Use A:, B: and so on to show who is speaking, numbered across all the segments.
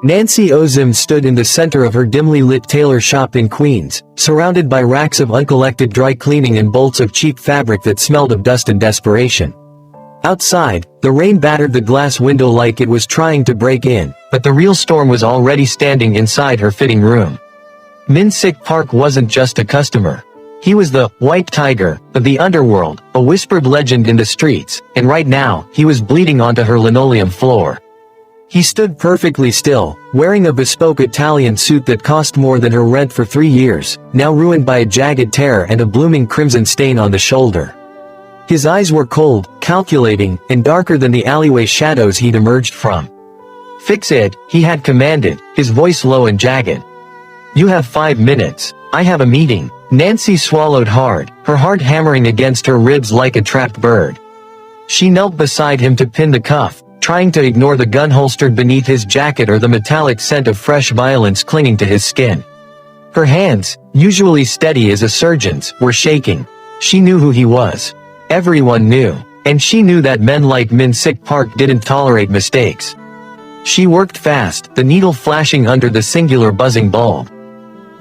A: Nancy Ozims stood in the center of her dimly lit tailor shop in Queens, surrounded by racks of uncollected dry cleaning and bolts of cheap fabric that smelled of dust and desperation. Outside, the rain battered the glass window like it was trying to break in, but the real storm was already standing inside her fitting room. Min-Sik Park wasn't just a customer. He was the White Tiger of the underworld, a whispered legend in the streets, and right now, he was bleeding onto her linoleum floor. He stood perfectly still, wearing a bespoke Italian suit that cost more than her rent for 3 years, now ruined by a jagged tear and a blooming crimson stain on the shoulder. His eyes were cold, calculating, and darker than the alleyway shadows he'd emerged from. "Fix it," he had commanded, his voice low and jagged. "You have 5 minutes. I have a meeting." Nancy swallowed hard, her heart hammering against her ribs like a trapped bird. She knelt beside him to pin the cuff, trying to ignore the gun holstered beneath his jacket or the metallic scent of fresh violence clinging to his skin. Her hands, usually steady as a surgeon's, were shaking. She knew who he was. Everyone knew. And she knew that men like Min-Sik Park didn't tolerate mistakes. She worked fast, the needle flashing under the singular buzzing bulb.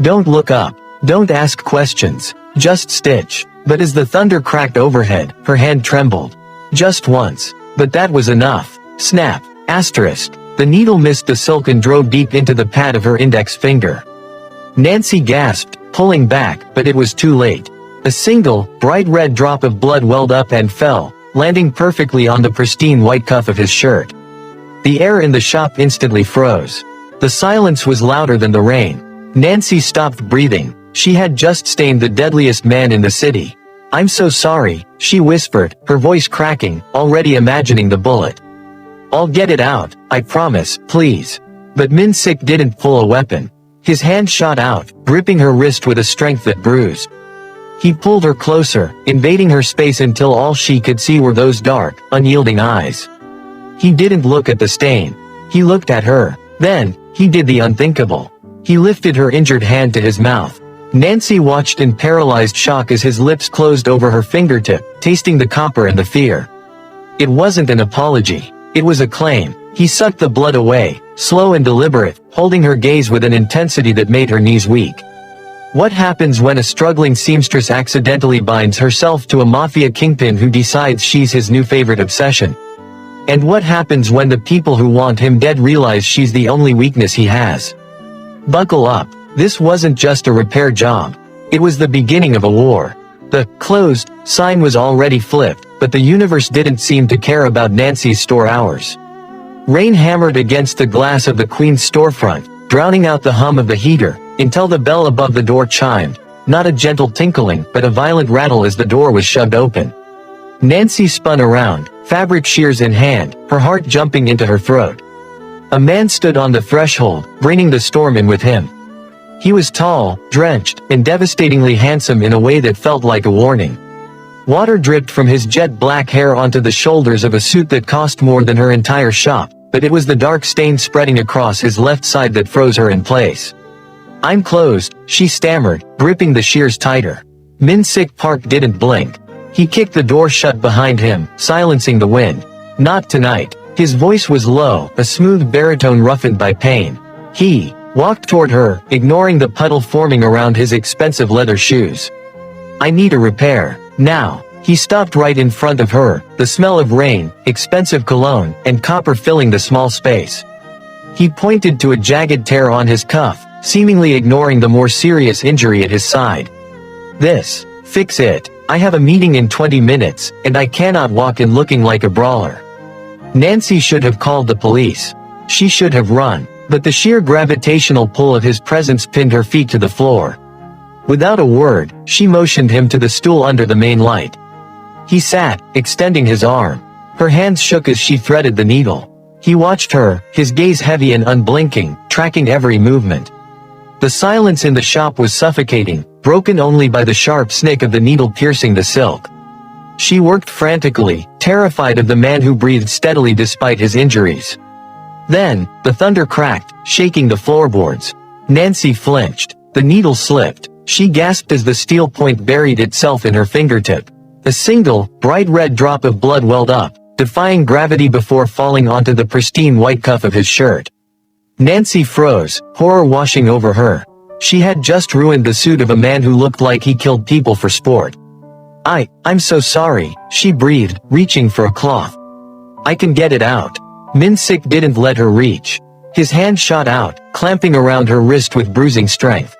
A: "Don't look up. Don't ask questions. Just stitch." But as the thunder cracked overhead, her hand trembled. Just once. But that was enough. Snap. Asterisk. The needle missed the silk and drove deep into the pad of her index finger. Nancy gasped, pulling back, but it was too late. A single, bright red drop of blood welled up and fell, landing perfectly on the pristine white cuff of his shirt. The air in the shop instantly froze. The silence was louder than the rain. Nancy stopped breathing. She had just stained the deadliest man in the city. "I'm so sorry," she whispered, her voice cracking, already imagining the bullet. "I'll get it out, I promise, please." But Min-Sik didn't pull a weapon. His hand shot out, gripping her wrist with a strength that bruised. He pulled her closer, invading her space until all she could see were those dark, unyielding eyes. He didn't look at the stain. He looked at her. Then, he did the unthinkable. He lifted her injured hand to his mouth. Nancy watched in paralyzed shock as his lips closed over her fingertip, tasting the copper and the fear. It wasn't an apology. It was a claim. He sucked the blood away, slow and deliberate, holding her gaze with an intensity that made her knees weak. What happens when a struggling seamstress accidentally binds herself to a mafia kingpin who decides she's his new favorite obsession? And what happens when the people who want him dead realize she's the only weakness he has? Buckle up. This wasn't just a repair job. It was the beginning of a war. The "closed" sign was already flipped, but the universe didn't seem to care about Nancy's store hours. Rain hammered against the glass of the Queen's storefront, drowning out the hum of the heater, until the bell above the door chimed, not a gentle tinkling, but a violent rattle as the door was shoved open. Nancy spun around, fabric shears in hand, her heart jumping into her throat. A man stood on the threshold, bringing the storm in with him. He was tall, drenched, and devastatingly handsome in a way that felt like a warning. Water dripped from his jet black hair onto the shoulders of a suit that cost more than her entire shop, but it was the dark stain spreading across his left side that froze her in place. "I'm closed," she stammered, gripping the shears tighter. Min-Sik Park didn't blink. He kicked the door shut behind him, silencing the wind. "Not tonight." His voice was low, a smooth baritone roughened by pain. He walked toward her, ignoring the puddle forming around his expensive leather shoes. "I need a repair. Now." He stopped right in front of her, the smell of rain, expensive cologne, and copper filling the small space. He pointed to a jagged tear on his cuff, seemingly ignoring the more serious injury at his side. "This. Fix it. I have a meeting in 20 minutes, and I cannot walk in looking like a brawler." Nancy should have called the police. She should have run. But the sheer gravitational pull of his presence pinned her feet to the floor. Without a word, she motioned him to the stool under the main light. He sat, extending his arm. Her hands shook as she threaded the needle. He watched her, his gaze heavy and unblinking, tracking every movement. The silence in the shop was suffocating, broken only by the sharp snick of the needle piercing the silk. She worked frantically, terrified of the man who breathed steadily despite his injuries. Then, the thunder cracked, shaking the floorboards. Nancy flinched. The needle slipped. She gasped as the steel point buried itself in her fingertip. A single, bright red drop of blood welled up, defying gravity before falling onto the pristine white cuff of his shirt. Nancy froze, horror washing over her. She had just ruined the suit of a man who looked like he killed people for sport. I'm so sorry, she breathed, reaching for a cloth. I can get it out. Min-Sik didn't let her reach. His hand shot out, clamping around her wrist with bruising strength.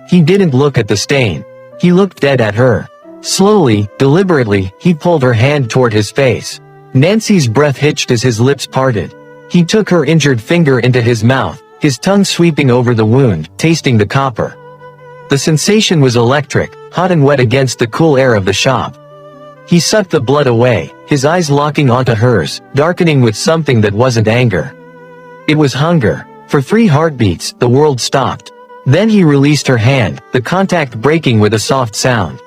A: He didn't look at the stain. He looked dead at her. Slowly, deliberately, he pulled her hand toward his face. Nancy's breath hitched as his lips parted. He took her injured finger into his mouth, his tongue sweeping over the wound, tasting the copper. The sensation was electric, hot and wet against the cool air of the shop. He sucked the blood away, his eyes locking onto hers, darkening with something that wasn't anger. It was hunger. For 3 heartbeats, the world stopped. Then he released her hand, the contact breaking with a soft sound.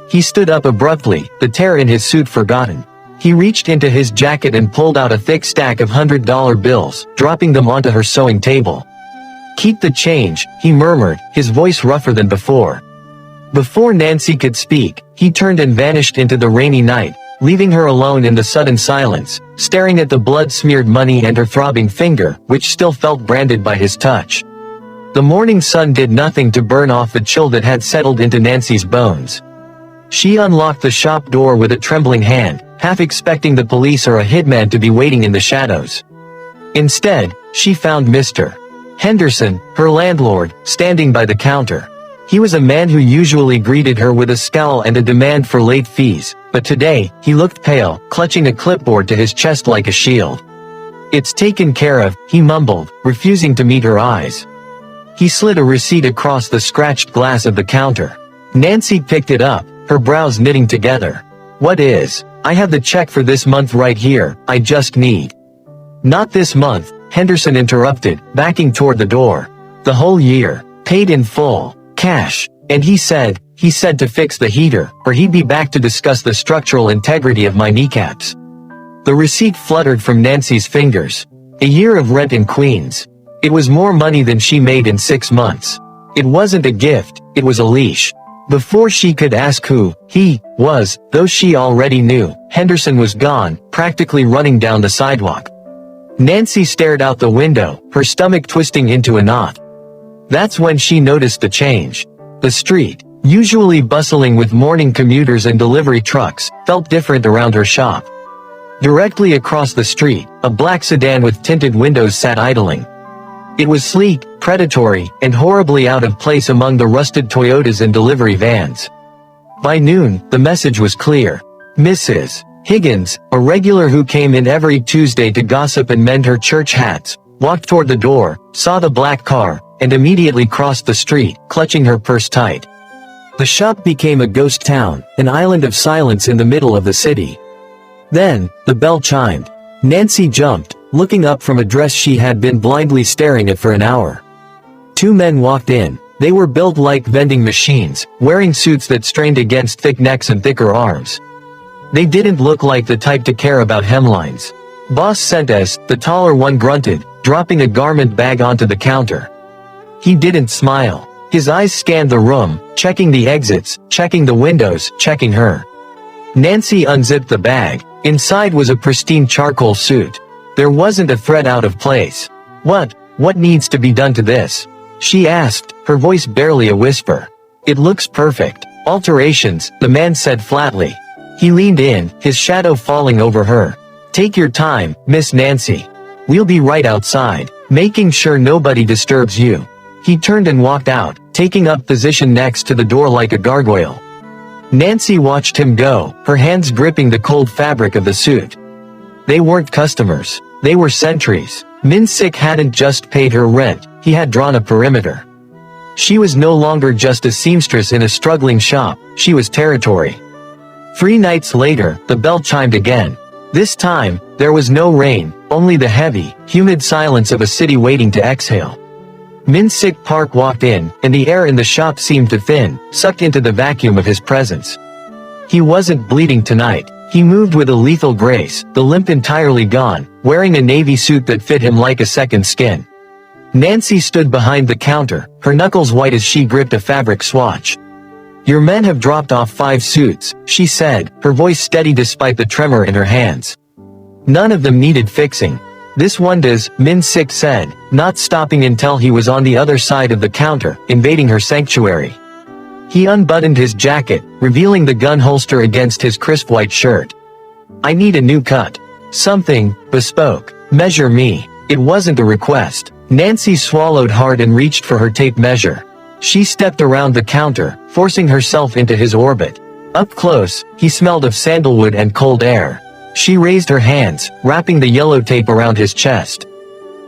A: He stood up abruptly, the tear in his suit forgotten. He reached into his jacket and pulled out a thick stack of $100 bills, dropping them onto her sewing table. Keep the change, he murmured, his voice rougher than before. Before Nancy could speak, he turned and vanished into the rainy night, leaving her alone in the sudden silence, staring at the blood-smeared money and her throbbing finger, which still felt branded by his touch. The morning sun did nothing to burn off the chill that had settled into Nancy's bones. She unlocked the shop door with a trembling hand, half expecting the police or a hitman to be waiting in the shadows. Instead, she found Mr. Henderson, her landlord, standing by the counter. He was a man who usually greeted her with a scowl and a demand for late fees, but today, he looked pale, clutching a clipboard to his chest like a shield. "It's taken care of," he mumbled, refusing to meet her eyes. He slid a receipt across the scratched glass of the counter. Nancy picked it up, her brows knitting together. "What is? I have the check for this month right here, I just need." "Not this month," Henderson interrupted, backing toward the door. "The whole year, paid in full, cash, and he said to fix the heater, or he'd be back to discuss the structural integrity of my kneecaps." The receipt fluttered from Nancy's fingers. A year of rent in Queens. It was more money than she made in 6 months. It wasn't a gift, it was a leash. Before she could ask who he was, though she already knew, Henderson was gone, practically running down the sidewalk. Nancy stared out the window, her stomach twisting into a knot. That's when she noticed the change. The street, usually bustling with morning commuters and delivery trucks, felt different around her shop. Directly across the street, a black sedan with tinted windows sat idling. It was sleek, predatory, and horribly out of place among the rusted Toyotas and delivery vans. By noon, the message was clear. Mrs. Higgins, a regular who came in every Tuesday to gossip and mend her church hats, walked toward the door, saw the black car, and immediately crossed the street, clutching her purse tight. The shop became a ghost town, an island of silence in the middle of the city. Then, the bell chimed. Nancy jumped, looking up from a dress she had been blindly staring at for an hour. 2 men walked in. They were built like vending machines, wearing suits that strained against thick necks and thicker arms. They didn't look like the type to care about hemlines. Boss sent us, the taller one grunted, dropping a garment bag onto the counter. He didn't smile. His eyes scanned the room, checking the exits, checking the windows, checking her. Nancy unzipped the bag. Inside was a pristine charcoal suit. There wasn't a thread out of place. What needs to be done to this?" she asked, her voice barely a whisper. "It looks perfect. Alterations," the man said flatly. He leaned in, his shadow falling over her. "Take your time, Miss Nancy. We'll be right outside, making sure nobody disturbs you." He turned and walked out, taking up position next to the door like a gargoyle. Nancy watched him go, her hands gripping the cold fabric of the suit. They weren't customers. They were sentries. Min-Sik hadn't just paid her rent, he had drawn a perimeter. She was no longer just a seamstress in a struggling shop, she was territory. 3 nights later, the bell chimed again. This time, there was no rain, only the heavy, humid silence of a city waiting to exhale. Min-Sik Park walked in, and the air in the shop seemed to thin, sucked into the vacuum of his presence. He wasn't bleeding tonight. He moved with a lethal grace, the limp entirely gone, wearing a navy suit that fit him like a second skin. Nancy stood behind the counter, her knuckles white as she gripped a fabric swatch. "Your men have dropped off 5 suits," she said, her voice steady despite the tremor in her hands. "None of them needed fixing. "This one does," Min-Sik said, not stopping until he was on the other side of the counter, invading her sanctuary. He unbuttoned his jacket, revealing the gun holster against his crisp white shirt. "I need a new cut. Something bespoke. Measure me." It wasn't a request. Nancy swallowed hard and reached for her tape measure. She stepped around the counter, forcing herself into his orbit. Up close, he smelled of sandalwood and cold air. She raised her hands, wrapping the yellow tape around his chest.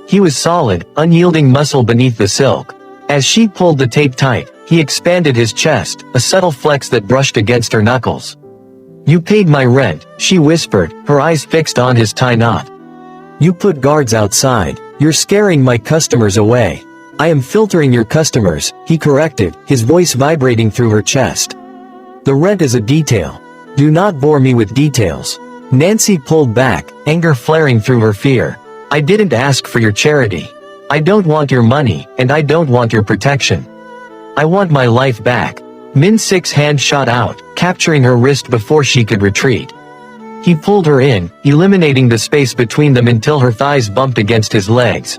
A: He was solid, unyielding muscle beneath the silk. As she pulled the tape tight, he expanded his chest, a subtle flex that brushed against her knuckles. "You paid my rent," she whispered, her eyes fixed on his tie knot. "You put guards outside. You're scaring my customers away." "I am filtering your customers," he corrected, his voice vibrating through her chest. "The rent is a detail. Do not bore me with details." Nancy pulled back, anger flaring through her fear. "I didn't ask for your charity. I don't want your money, and I don't want your protection. I want my life back." Min-Sik's hand shot out, capturing her wrist before she could retreat. He pulled her in, eliminating the space between them until her thighs bumped against his legs.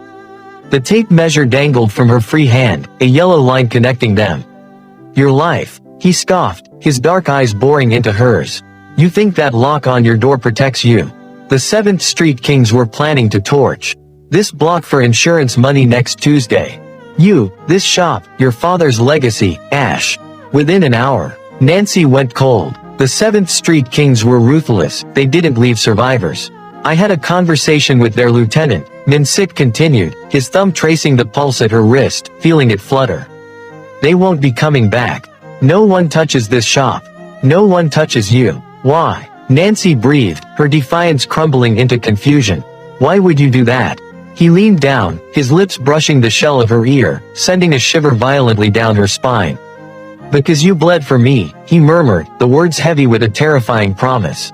A: The tape measure dangled from her free hand, a yellow line connecting them. "Your life," he scoffed, his dark eyes boring into hers. "You think that lock on your door protects you? The 7th Street Kings were planning to torch this block for insurance money next Tuesday. You, this shop, your father's legacy, ash." Within an hour, Nancy went cold. The 7th Street Kings were ruthless, they didn't leave survivors. "I had a conversation with their lieutenant," Min-Sik continued, his thumb tracing the pulse at her wrist, feeling it flutter. "They won't be coming back. No one touches this shop. No one touches you." "Why?" Nancy breathed, her defiance crumbling into confusion. "Why would you do that?" He leaned down, his lips brushing the shell of her ear, sending a shiver violently down her spine. "Because you bled for me," he murmured, the words heavy with a terrifying promise.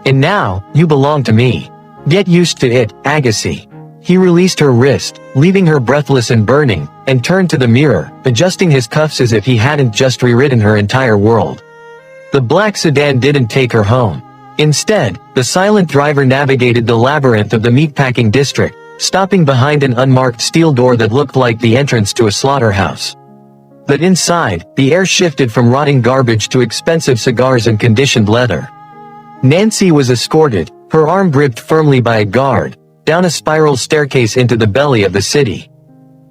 A: "And now, you belong to me. Get used to it, Agassi." He released her wrist, leaving her breathless and burning, and turned to the mirror, adjusting his cuffs as if he hadn't just rewritten her entire world. The black sedan didn't take her home. Instead, the silent driver navigated the labyrinth of the meatpacking district, stopping behind an unmarked steel door that looked like the entrance to a slaughterhouse. But inside, the air shifted from rotting garbage to expensive cigars and conditioned leather. Nancy was escorted, her arm gripped firmly by a guard, down a spiral staircase into the belly of the city.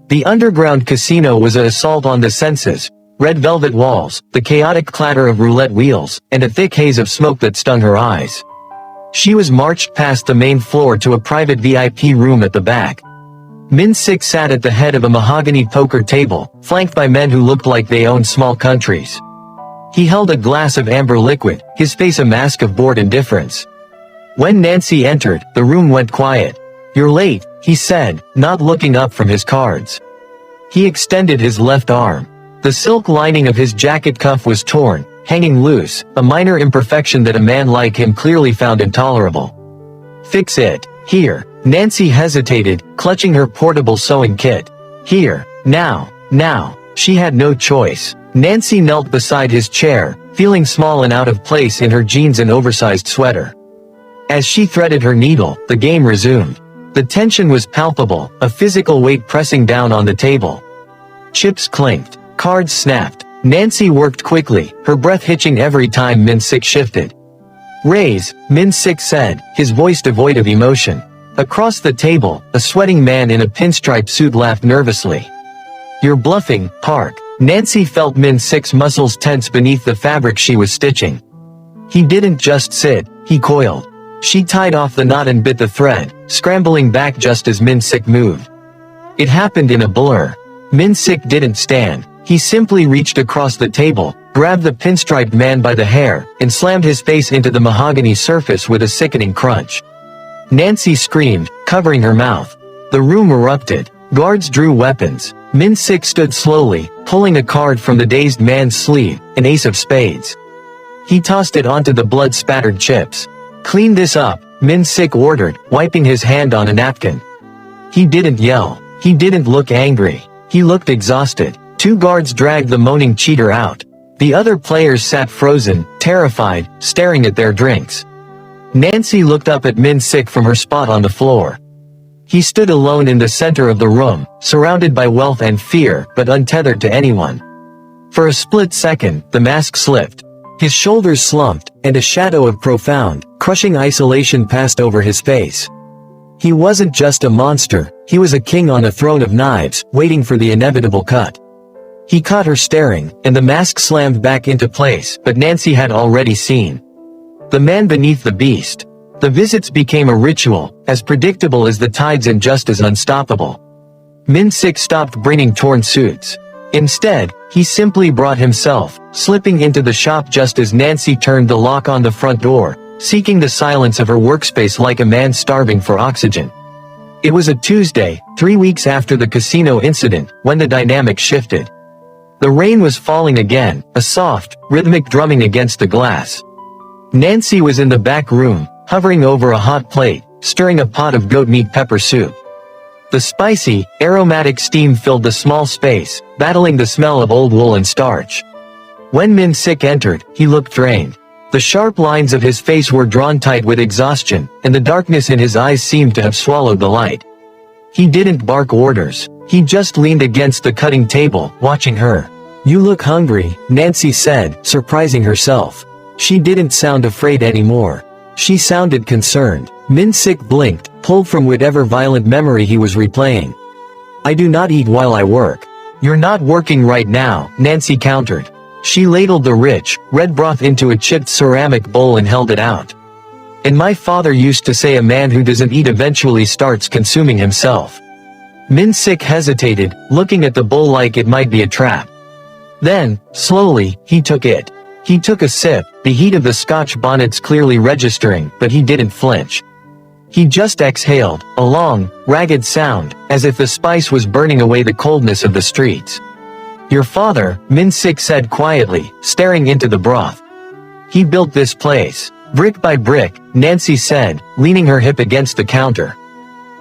A: The underground casino was an assault on the senses. Red velvet walls, the chaotic clatter of roulette wheels, and a thick haze of smoke that stung her eyes. She was marched past the main floor to a private VIP room at the back. Min-Sik sat at the head of a mahogany poker table, flanked by men who looked like they owned small countries. He held a glass of amber liquid, his face a mask of bored indifference. When Nancy entered, the room went quiet. "You're late," he said, not looking up from his cards. He extended his left arm. The silk lining of his jacket cuff was torn, hanging loose, a minor imperfection that a man like him clearly found intolerable. "Fix it. Here." Nancy hesitated, clutching her portable sewing kit. "Here. Now. Now." She had no choice. Nancy knelt beside his chair, feeling small and out of place in her jeans and oversized sweater. As she threaded her needle, the game resumed. The tension was palpable, a physical weight pressing down on the table. Chips clinked. Cards snapped. Nancy worked quickly, her breath hitching every time Min-Sik shifted. "Raise," Min-Sik said, his voice devoid of emotion. Across the table, a sweating man in a pinstripe suit laughed nervously. "You're bluffing, Park." Nancy felt Min-Sik's muscles tense beneath the fabric she was stitching. He didn't just sit, he coiled. She tied off the knot and bit the thread, scrambling back just as Min-Sik moved. It happened in a blur. Min-Sik didn't stand. He simply reached across the table, grabbed the pinstriped man by the hair, and slammed his face into the mahogany surface with a sickening crunch. Nancy screamed, covering her mouth. The room erupted. Guards drew weapons. Min-Sik stood slowly, pulling a card from the dazed man's sleeve, an ace of spades. He tossed it onto the blood-spattered chips. "Clean this up," Min-Sik ordered, wiping his hand on a napkin. He didn't yell. He didn't look angry. He looked exhausted. Two guards dragged the moaning cheater out. The other players sat frozen, terrified, staring at their drinks. Nancy looked up at Min-Sik from her spot on the floor. He stood alone in the center of the room, surrounded by wealth and fear, but untethered to anyone. For a split second, the mask slipped. His shoulders slumped, and a shadow of profound, crushing isolation passed over his face. He wasn't just a monster, he was a king on a throne of knives, waiting for the inevitable cut. He caught her staring, and the mask slammed back into place, but Nancy had already seen the man beneath the beast. The visits became a ritual, as predictable as the tides and just as unstoppable. Min-Sik stopped bringing torn suits. Instead, he simply brought himself, slipping into the shop just as Nancy turned the lock on the front door, seeking the silence of her workspace like a man starving for oxygen. It was a Tuesday, 3 weeks after the casino incident, when the dynamic shifted. The rain was falling again, a soft, rhythmic drumming against the glass. Nancy was in the back room, hovering over a hot plate, stirring a pot of goat meat pepper soup. The spicy, aromatic steam filled the small space, battling the smell of old wool and starch. When Min-Sik entered, he looked drained. The sharp lines of his face were drawn tight with exhaustion, and the darkness in his eyes seemed to have swallowed the light. He didn't bark orders. He just leaned against the cutting table, watching her. "You look hungry," Nancy said, surprising herself. She didn't sound afraid anymore. She sounded concerned. Min-Sik blinked, pulled from whatever violent memory he was replaying. "I do not eat while I work." "You're not working right now," Nancy countered. She ladled the rich, red broth into a chipped ceramic bowl and held it out. "And my father used to say a man who doesn't eat eventually starts consuming himself." Min-Sik hesitated, looking at the bowl like it might be a trap. Then, slowly, he took it. He took a sip, the heat of the Scotch bonnets clearly registering, but he didn't flinch. He just exhaled, a long, ragged sound, as if the spice was burning away the coldness of the streets. "Your father," Min-Sik said quietly, staring into the broth. "He built this place, brick by brick," Nancy said, leaning her hip against the counter.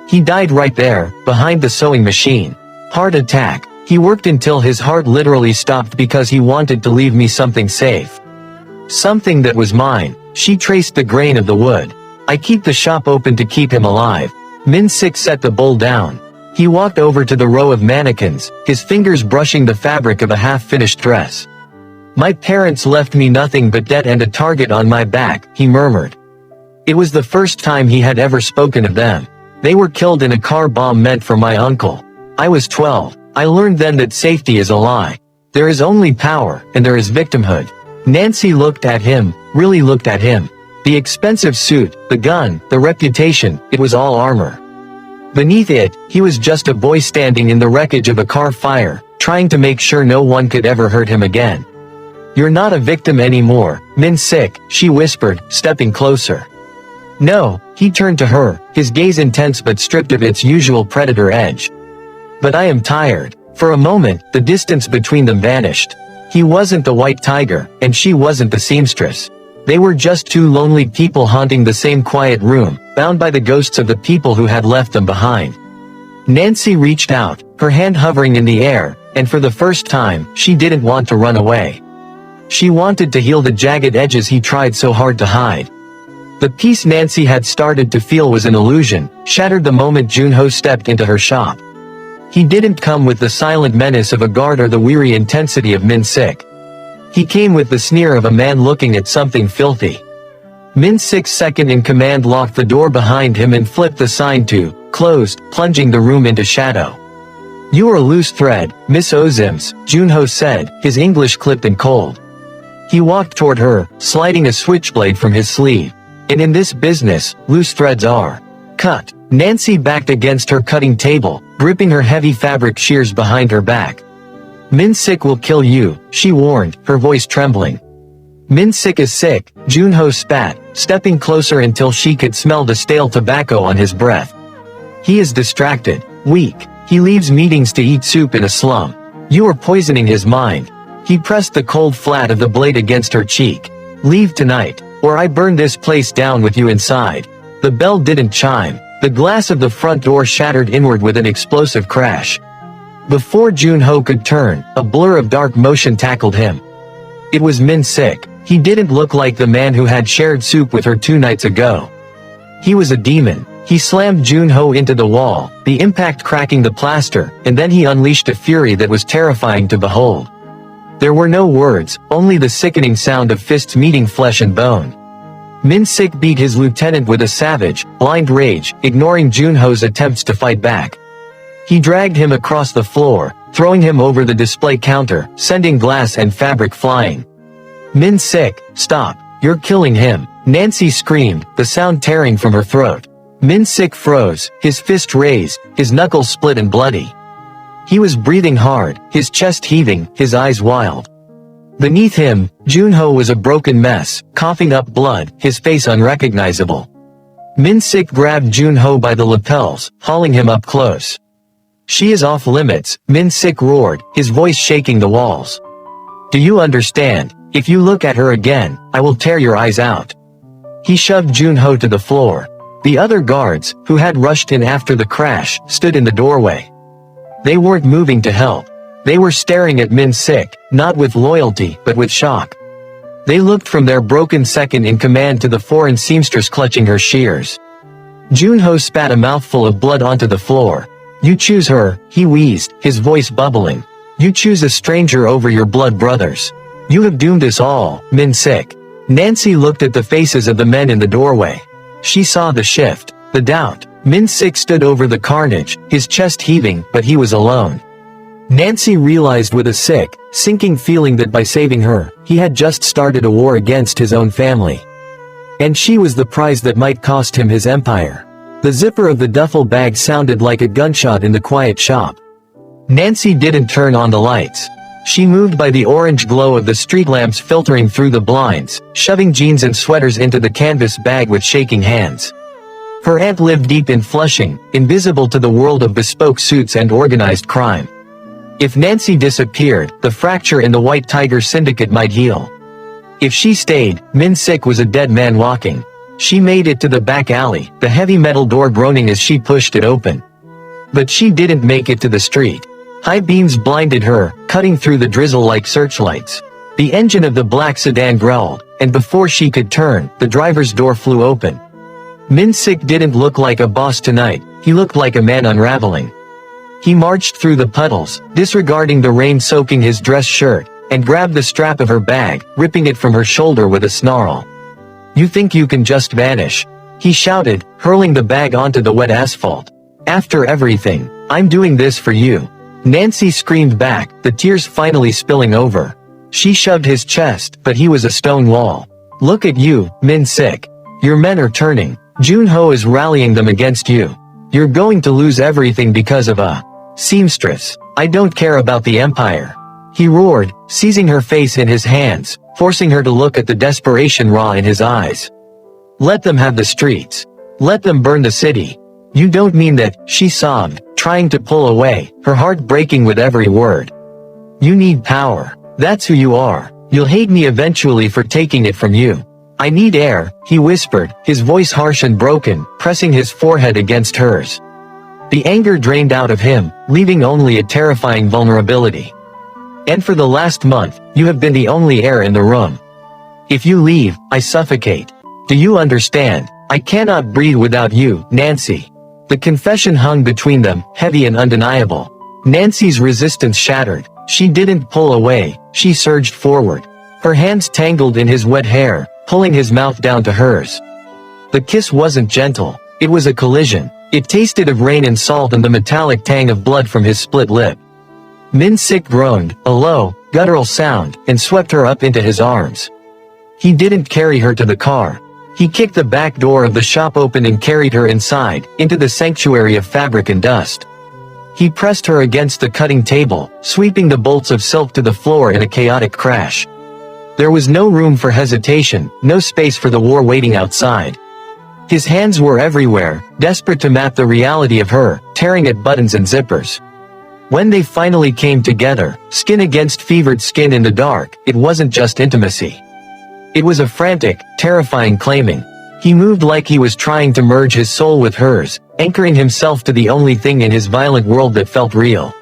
A: "He died right there, behind the sewing machine. Heart attack. He worked until his heart literally stopped because he wanted to leave me something safe. Something that was mine." She traced the grain of the wood. "I keep the shop open to keep him alive." Min-Sik set the bowl down. He walked over to the row of mannequins, his fingers brushing the fabric of a half-finished dress. "My parents left me nothing but debt and a target on my back," he murmured. It was the first time he had ever spoken of them. "They were killed in a car bomb meant for my uncle. I was 12. I learned then that safety is a lie. There is only power, and there is victimhood." Nancy looked at him, really looked at him. The expensive suit, the gun, the reputation, it was all armor. Beneath it, he was just a boy standing in the wreckage of a car fire, trying to make sure no one could ever hurt him again. "You're not a victim anymore, Min-Sik," she whispered, stepping closer. "No," he turned to her, his gaze intense but stripped of its usual predator edge. "But I am tired." For a moment, the distance between them vanished. He wasn't the white tiger, and she wasn't the seamstress. They were just two lonely people haunting the same quiet room, bound by the ghosts of the people who had left them behind. Nancy reached out, her hand hovering in the air, and for the first time, she didn't want to run away. She wanted to heal the jagged edges he tried so hard to hide. The peace Nancy had started to feel was an illusion, shattered the moment Junho stepped into her shop. He didn't come with the silent menace of a guard or the weary intensity of Min-Sik. He came with the sneer of a man looking at something filthy. Min-Sik's second-in-command locked the door behind him and flipped the sign to closed, plunging the room into shadow. "You are a loose thread, Miss Ozims," Junho said, his English clipped and cold. He walked toward her, sliding a switchblade from his sleeve. "And in this business, loose threads are cut." Nancy backed against her cutting table, gripping her heavy fabric shears behind her back. "Min-Sik will kill you," she warned, her voice trembling. "Min-Sik is sick," Junho spat, stepping closer until she could smell the stale tobacco on his breath. "He is distracted, weak. He leaves meetings to eat soup in a slum. You are poisoning his mind." He pressed the cold flat of the blade against her cheek. "Leave tonight, or I burn this place down with you inside." The bell didn't chime. The glass of the front door shattered inward with an explosive crash. Before Junho could turn, a blur of dark motion tackled him. It was Min-Sik. He didn't look like the man who had shared soup with her 2 nights ago. He was a demon, He slammed Junho into the wall, the impact cracking the plaster, and then he unleashed a fury that was terrifying to behold. There were no words, only the sickening sound of fists meeting flesh and bone. Min-Sik beat his lieutenant with a savage, blind rage, ignoring Junho's attempts to fight back. He dragged him across the floor, throwing him over the display counter, sending glass and fabric flying. Min-Sik, stop, you're killing him, Nancy screamed, the sound tearing from her throat. Min-Sik froze, his fist raised, his knuckles split and bloody. He was breathing hard, his chest heaving, his eyes wild. Beneath him, Junho was a broken mess, coughing up blood, his face unrecognizable. Min-Sik grabbed Junho by the lapels, hauling him up close. She is off limits, Min-Sik roared, his voice shaking the walls. Do you understand? If you look at her again, I will tear your eyes out. He shoved Junho to the floor. The other guards, who had rushed in after the crash, stood in the doorway. They weren't moving to help. They were staring at Min-Sik, not with loyalty, but with shock. They looked from their broken second in command to the foreign seamstress clutching her shears. Junho spat a mouthful of blood onto the floor. You choose her, he wheezed, his voice bubbling. You choose a stranger over your blood brothers. You have doomed us all, Min-Sik. Nancy looked at the faces of the men in the doorway. She saw the shift, the doubt. Min-Sik stood over the carnage, his chest heaving, but he was alone. Nancy realized with a sick, sinking feeling that by saving her, he had just started a war against his own family. And she was the prize that might cost him his empire. The zipper of the duffel bag sounded like a gunshot in the quiet shop. Nancy didn't turn on the lights. She moved by the orange glow of the street lamps filtering through the blinds, shoving jeans and sweaters into the canvas bag with shaking hands. Her aunt lived deep in Flushing, invisible to the world of bespoke suits and organized crime. If Nancy disappeared, the fracture in the White Tiger syndicate might heal. If she stayed, Min-Sik was a dead man walking. She made it to the back alley, the heavy metal door groaning as she pushed it open. But she didn't make it to the street. High beams blinded her, cutting through the drizzle like searchlights. The engine of the black sedan growled, and before she could turn, the driver's door flew open. Min-Sik didn't look like a boss tonight, he looked like a man unraveling. He marched through the puddles, disregarding the rain soaking his dress shirt, and grabbed the strap of her bag, ripping it from her shoulder with a snarl. You think you can just vanish? He shouted, hurling the bag onto the wet asphalt. After everything, I'm doing this for you. Nancy screamed back, the tears finally spilling over. She shoved his chest, but he was a stone wall. Look at you, Min-Sik. Your men are turning. Junho is rallying them against you. You're going to lose everything because of a seamstress. I don't care about the empire. He roared, seizing her face in his hands, forcing her to look at the desperation raw in his eyes. Let them have the streets. Let them burn the city. You don't mean that, she sobbed, trying to pull away, her heart breaking with every word. You need power. That's who you are. You'll hate me eventually for taking it from you. I need air, he whispered, his voice harsh and broken, pressing his forehead against hers. The anger drained out of him, leaving only a terrifying vulnerability. And for the last month, you have been the only air in the room. If you leave, I suffocate. Do you understand? I cannot breathe without you, Nancy. The confession hung between them, heavy and undeniable. Nancy's resistance shattered. She didn't pull away, she surged forward. Her hands tangled in his wet hair, pulling his mouth down to hers. The kiss wasn't gentle, it was a collision. It tasted of rain and salt and the metallic tang of blood from his split lip. Min-Sik groaned, a low, guttural sound, and swept her up into his arms. He didn't carry her to the car. He kicked the back door of the shop open and carried her inside, into the sanctuary of fabric and dust. He pressed her against the cutting table, sweeping the bolts of silk to the floor in a chaotic crash. There was no room for hesitation, no space for the war waiting outside. His hands were everywhere, desperate to map the reality of her, tearing at buttons and zippers. When they finally came together, skin against fevered skin in the dark, it wasn't just intimacy. It was a frantic, terrifying claiming. He moved like he was trying to merge his soul with hers, anchoring himself to the only thing in his violent world that felt real.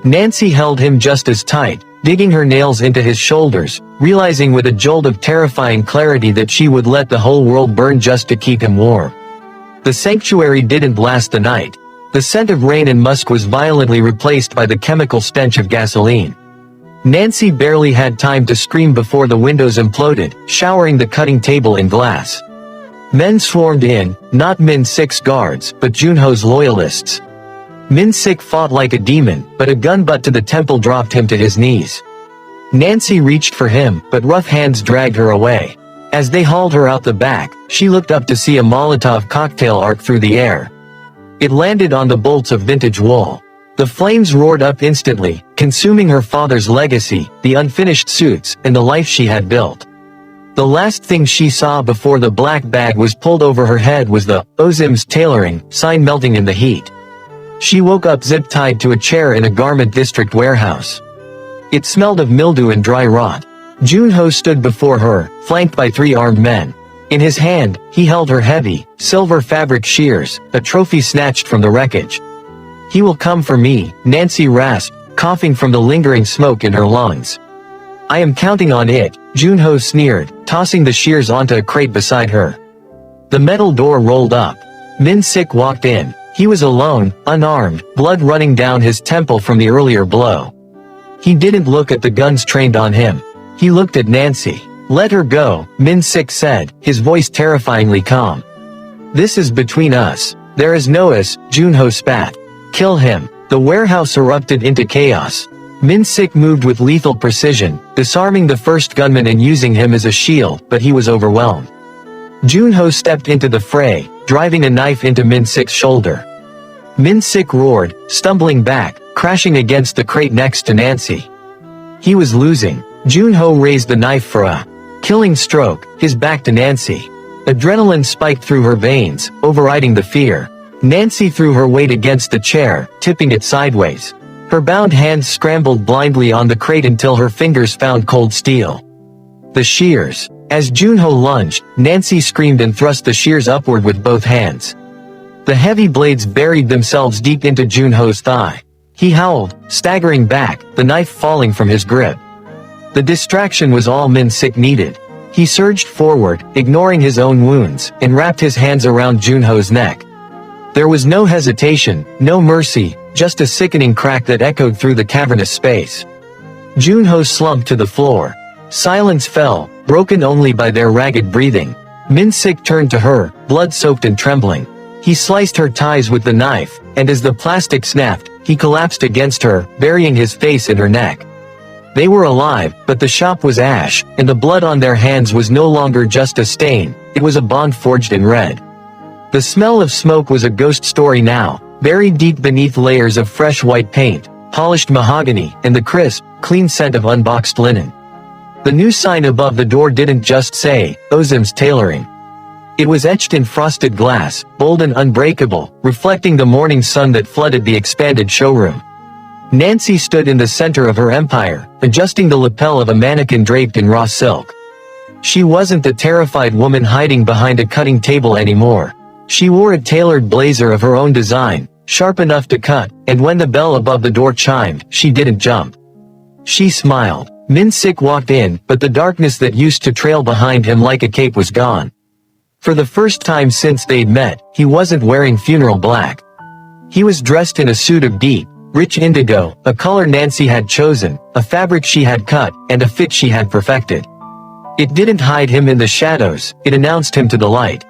A: Nancy held him just as tight, digging her nails into his shoulders, realizing with a jolt of terrifying clarity that she would let the whole world burn just to keep him warm. The sanctuary didn't last the night. The scent of rain and musk was violently replaced by the chemical stench of gasoline. Nancy barely had time to scream before the windows imploded, showering the cutting table in glass. Men swarmed in, not Min-Sik's guards, but Junho's loyalists. Min-Sik fought like a demon, but a gun butt to the temple dropped him to his knees. Nancy reached for him, but rough hands dragged her away. As they hauled her out the back, she looked up to see a Molotov cocktail arc through the air. It landed on the bolts of vintage wool. The flames roared up instantly, consuming her father's legacy, the unfinished suits, and the life she had built. The last thing she saw before the black bag was pulled over her head was the Ozims tailoring sign melting in the heat. She woke up zip-tied to a chair in a garment district warehouse. It smelled of mildew and dry rot. Junho stood before her, flanked by 3 armed men. In his hand, he held her heavy, silver fabric shears, a trophy snatched from the wreckage. "He will come for me," Nancy rasped, coughing from the lingering smoke in her lungs. "I am counting on it," Junho sneered, tossing the shears onto a crate beside her. The metal door rolled up. Min-Sik walked in. He was alone, unarmed, blood running down his temple from the earlier blow. He didn't look at the guns trained on him. He looked at Nancy. "Let her go," Min-Sik said, his voice terrifyingly calm. "This is between us. There is no us," Junho spat. "Kill him." The warehouse erupted into chaos. Min-Sik moved with lethal precision, disarming the first gunman and using him as a shield, but he was overwhelmed. Junho stepped into the fray, driving a knife into Min-Sik's shoulder. Min-Sik roared, stumbling back, crashing against the crate next to Nancy. He was losing. Junho raised the knife for a killing stroke, his back to Nancy. Adrenaline spiked through her veins, overriding the fear. Nancy threw her weight against the chair, tipping it sideways. Her bound hands scrambled blindly on the crate until her fingers found cold steel. The shears. As Junho lunged, Nancy screamed and thrust the shears upward with both hands. The heavy blades buried themselves deep into Junho's thigh. He howled, staggering back, the knife falling from his grip. The distraction was all Min-Sik needed. He surged forward, ignoring his own wounds, and wrapped his hands around Junho's neck. There was no hesitation, no mercy, just a sickening crack that echoed through the cavernous space. Junho slumped to the floor. Silence fell, broken only by their ragged breathing. Min-Sik turned to her, blood-soaked and trembling. He sliced her ties with the knife, and as the plastic snapped, he collapsed against her, burying his face in her neck. They were alive, but the shop was ash, and the blood on their hands was no longer just a stain, it was a bond forged in red. The smell of smoke was a ghost story now, buried deep beneath layers of fresh white paint, polished mahogany, and the crisp, clean scent of unboxed linen. The new sign above the door didn't just say, Ozims Tailoring. It was etched in frosted glass, bold and unbreakable, reflecting the morning sun that flooded the expanded showroom. Nancy stood in the center of her empire, adjusting the lapel of a mannequin draped in raw silk. She wasn't the terrified woman hiding behind a cutting table anymore. She wore a tailored blazer of her own design, sharp enough to cut, and when the bell above the door chimed, she didn't jump. She smiled. Min-Sik walked in, but the darkness that used to trail behind him like a cape was gone. For the first time since they'd met, he wasn't wearing funeral black. He was dressed in a suit of deep, rich indigo, a color Nancy had chosen, a fabric she had cut, and a fit she had perfected. It didn't hide him in the shadows, it announced him to the light.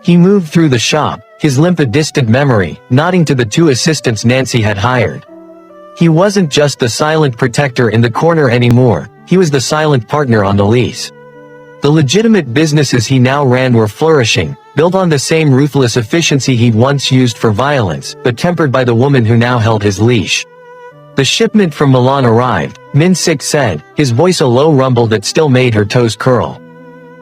A: He moved through the shop, his limp a distant memory, nodding to the 2 assistants Nancy had hired. He wasn't just the silent protector in the corner anymore, he was the silent partner on the lease. The legitimate businesses he now ran were flourishing, built on the same ruthless efficiency he'd once used for violence, but tempered by the woman who now held his leash. The shipment from Milan arrived, Min-Sik said, his voice a low rumble that still made her toes curl.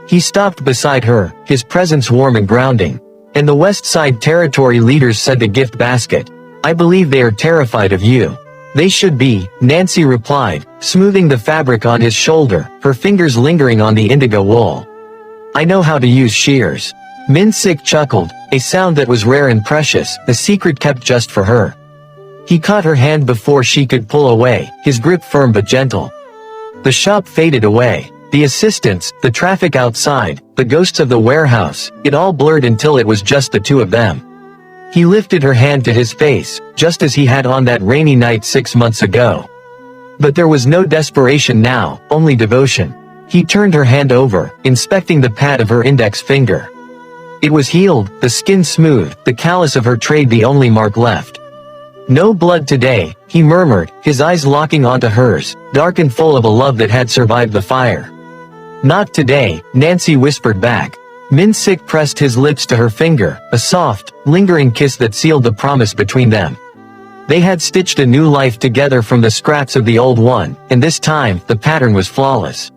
A: He stopped beside her, his presence warm and grounding. And the West Side Territory leaders said the gift basket. "I believe they are terrified of you." "They should be," Nancy replied, smoothing the fabric on his shoulder, her fingers lingering on the indigo wool. "I know how to use shears." Min-Sik chuckled, a sound that was rare and precious, a secret kept just for her. He caught her hand before she could pull away, his grip firm but gentle. The shop faded away. The assistants, the traffic outside, the ghosts of the warehouse, it all blurred until it was just the two of them. He lifted her hand to his face, just as he had on that rainy night 6 months ago. But there was no desperation now, only devotion. He turned her hand over, inspecting the pad of her index finger. It was healed, the skin smooth, the callus of her trade the only mark left. No blood today, he murmured, his eyes locking onto hers, dark and full of a love that had survived the fire. Not today, Nancy whispered back. Min-Sik pressed his lips to her finger, a soft, lingering kiss that sealed the promise between them. They had stitched a new life together from the scraps of the old one, and this time, the pattern was flawless.